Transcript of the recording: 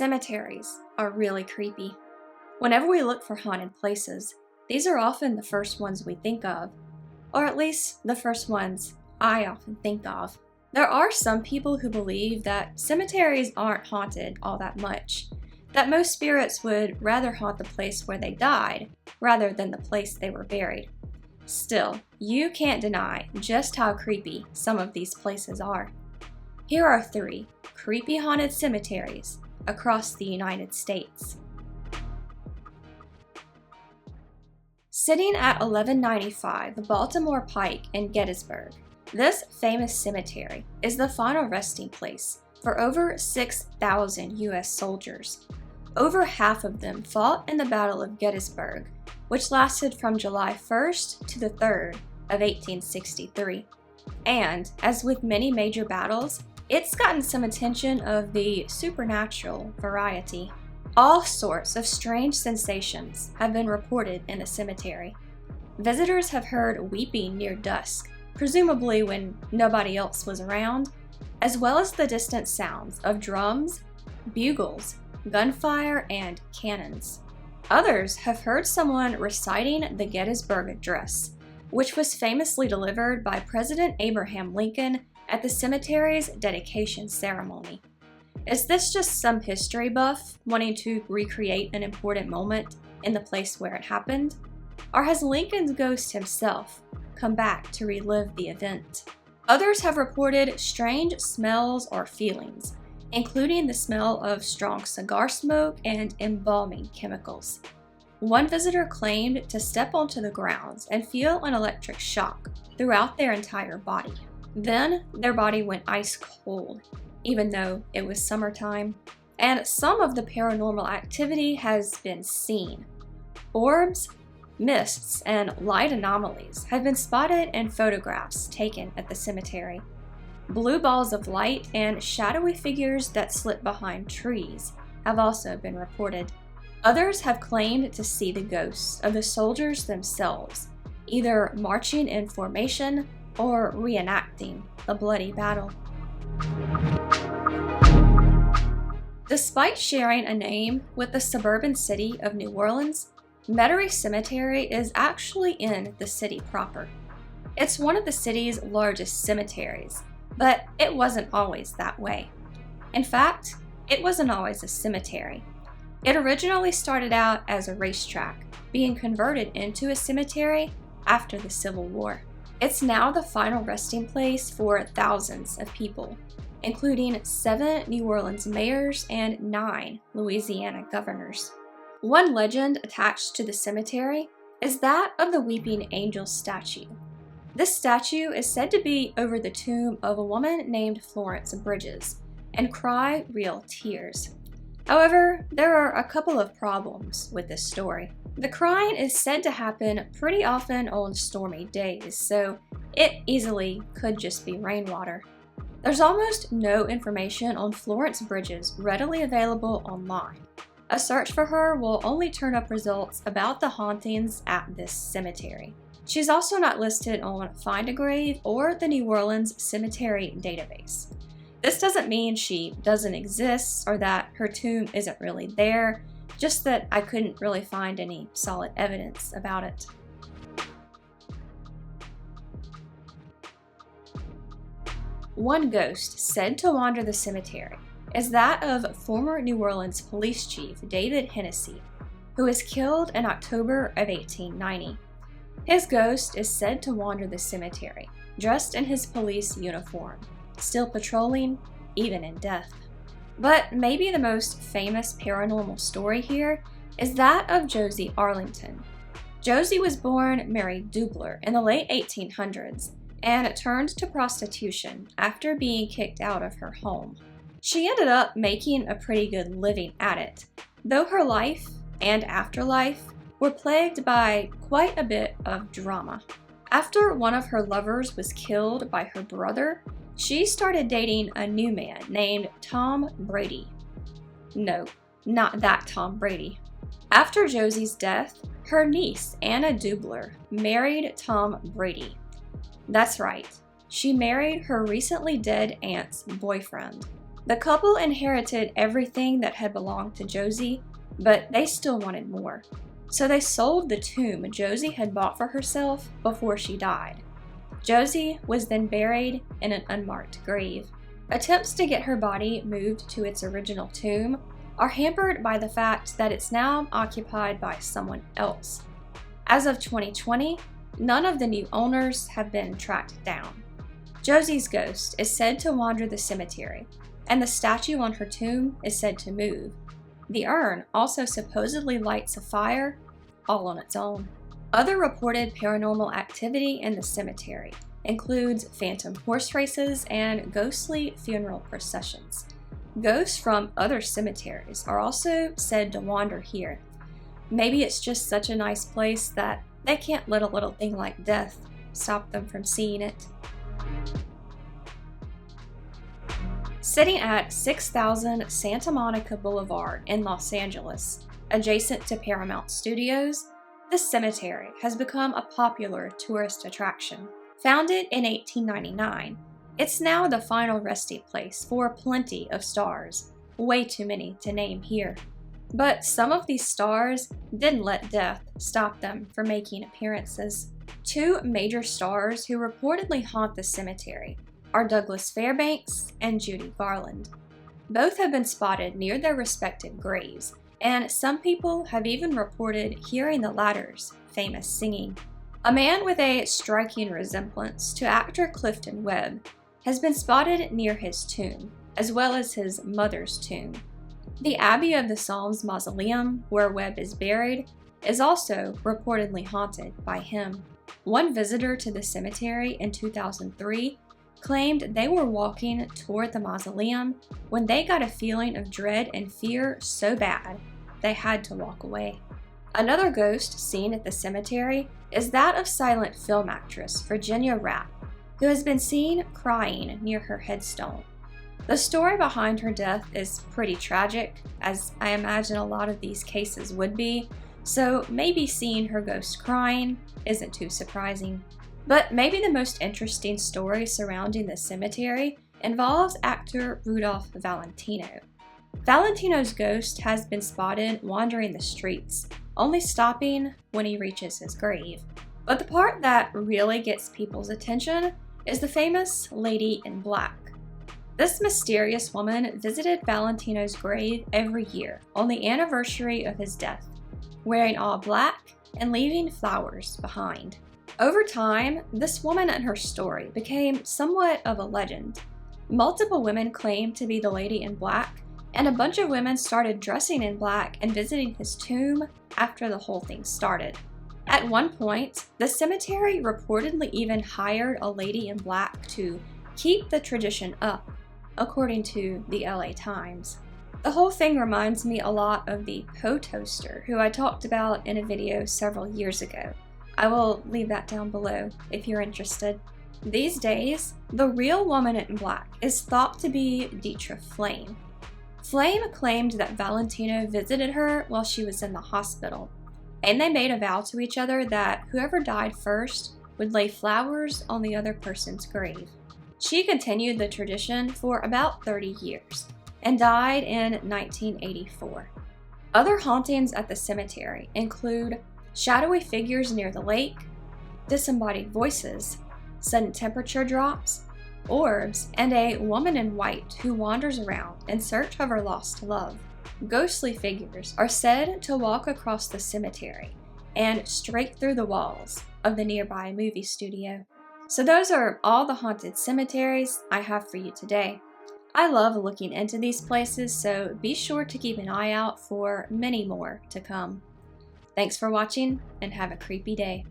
Cemeteries are really creepy. Whenever we look for haunted places, these are often the first ones we think of, or at least the first ones I often think of. There are some people who believe that cemeteries aren't haunted all that much, that most spirits would rather haunt the place where they died rather than the place they were buried. Still, you can't deny just how creepy some of these places are. Here are 3 creepy haunted cemeteries across the United States. Sitting at 1195 Baltimore Pike in Gettysburg, this famous cemetery is the final resting place for over 6,000 U.S. soldiers. Over half of them fought in the Battle of Gettysburg, which lasted from July 1st to the 3rd of 1863. And, as with many major battles, it's gotten some attention of the supernatural variety. All sorts of strange sensations have been reported in the cemetery. Visitors have heard weeping near dusk, presumably when nobody else was around, as well as the distant sounds of drums, bugles, gunfire, and cannons. Others have heard someone reciting the Gettysburg Address, which was famously delivered by President Abraham Lincoln at the cemetery's dedication ceremony. Is this just some history buff wanting to recreate an important moment in the place where it happened? Or has Lincoln's ghost himself come back to relive the event? Others have reported strange smells or feelings, including the smell of strong cigar smoke and embalming chemicals. One visitor claimed to step onto the grounds and feel an electric shock throughout their entire body. Then their body went ice cold, even though it was summertime, and some of the paranormal activity has been seen. Orbs, mists, and light anomalies have been spotted in photographs taken at the cemetery. Blue balls of light and shadowy figures that slip behind trees have also been reported. Others have claimed to see the ghosts of the soldiers themselves, either marching in formation or reenacting the bloody battle. Despite sharing a name with the suburban city of New Orleans, Metairie Cemetery is actually in the city proper. It's one of the city's largest cemeteries, but it wasn't always that way. In fact, it wasn't always a cemetery. It originally started out as a racetrack, being converted into a cemetery after the Civil War. It's now the final resting place for thousands of people, including 7 New Orleans mayors and 9 Louisiana governors. One legend attached to the cemetery is that of the Weeping Angel statue. This statue is said to be over the tomb of a woman named Florence Bridges and cry real tears. However, there are a couple of problems with this story. The crying is said to happen pretty often on stormy days, so it easily could just be rainwater. There's almost no information on Florence Bridges readily available online. A search for her will only turn up results about the hauntings at this cemetery. She's also not listed on Find a Grave or the New Orleans Cemetery database. This doesn't mean she doesn't exist or that her tomb isn't really there, just that I couldn't really find any solid evidence about it. One ghost said to wander the cemetery is that of former New Orleans Police Chief David Hennessy, who was killed in October of 1890. His ghost is said to wander the cemetery, dressed in his police uniform, still patrolling, even in death. But maybe the most famous paranormal story here is that of Josie Arlington. Josie was born Mary Dubler in the late 1800s and turned to prostitution after being kicked out of her home. She ended up making a pretty good living at it, though her life and afterlife were plagued by quite a bit of drama. After one of her lovers was killed by her brother, she started dating a new man named Tom Brady. No, not that Tom Brady. After Josie's death, her niece, Anna Dubler, married Tom Brady. That's right, she married her recently dead aunt's boyfriend. The couple inherited everything that had belonged to Josie, but they still wanted more. So they sold the tomb Josie had bought for herself before she died. Josie was then buried in an unmarked grave. Attempts to get her body moved to its original tomb are hampered by the fact that it's now occupied by someone else. As of 2020, none of the new owners have been tracked down. Josie's ghost is said to wander the cemetery, and the statue on her tomb is said to move. The urn also supposedly lights a fire all on its own. Other reported paranormal activity in the cemetery includes phantom horse races and ghostly funeral processions. Ghosts from other cemeteries are also said to wander here. Maybe it's just such a nice place that they can't let a little thing like death stop them from seeing it. Sitting at 6000 Santa Monica Boulevard in Los Angeles, adjacent to Paramount Studios, this cemetery has become a popular tourist attraction. Founded in 1899, it's now the final resting place for plenty of stars, way too many to name here. But some of these stars didn't let death stop them from making appearances. Two major stars who reportedly haunt the cemetery are Douglas Fairbanks and Judy Garland. Both have been spotted near their respective graves, and some people have even reported hearing the latter's famous singing. A man with a striking resemblance to actor Clifton Webb has been spotted near his tomb, as well as his mother's tomb. The Abbey of the Psalms Mausoleum, where Webb is buried, is also reportedly haunted by him. One visitor to the cemetery in 2003 claimed they were walking toward the mausoleum when they got a feeling of dread and fear so bad they had to walk away. Another ghost seen at the cemetery is that of silent film actress Virginia Rapp, who has been seen crying near her headstone. The story behind her death is pretty tragic, as I imagine a lot of these cases would be, so maybe seeing her ghost crying isn't too surprising. But maybe the most interesting story surrounding the cemetery involves actor Rudolph Valentino. Valentino's ghost has been spotted wandering the streets, only stopping when he reaches his grave. But the part that really gets people's attention is the famous Lady in Black. This mysterious woman visited Valentino's grave every year on the anniversary of his death, wearing all black and leaving flowers behind. Over time, this woman and her story became somewhat of a legend. Multiple women claimed to be the Lady in Black, and a bunch of women started dressing in black and visiting his tomb after the whole thing started. At one point, the cemetery reportedly even hired a Lady in Black to keep the tradition up, according to the LA Times. The whole thing reminds me a lot of the Poe toaster, who I talked about in a video several years ago. I will leave that down below if you're interested. These days, the real woman in black is thought to be Dietrich Flame. Flame claimed that Valentino visited her while she was in the hospital, and they made a vow to each other that whoever died first would lay flowers on the other person's grave. She continued the tradition for about 30 years and died in 1984. Other hauntings at the cemetery include shadowy figures near the lake, disembodied voices, sudden temperature drops, orbs, and a woman in white who wanders around in search of her lost love. Ghostly figures are said to walk across the cemetery and straight through the walls of the nearby movie studio. So those are all the haunted cemeteries I have for you today. I love looking into these places, so be sure to keep an eye out for many more to come. Thanks for watching, and have a creepy day.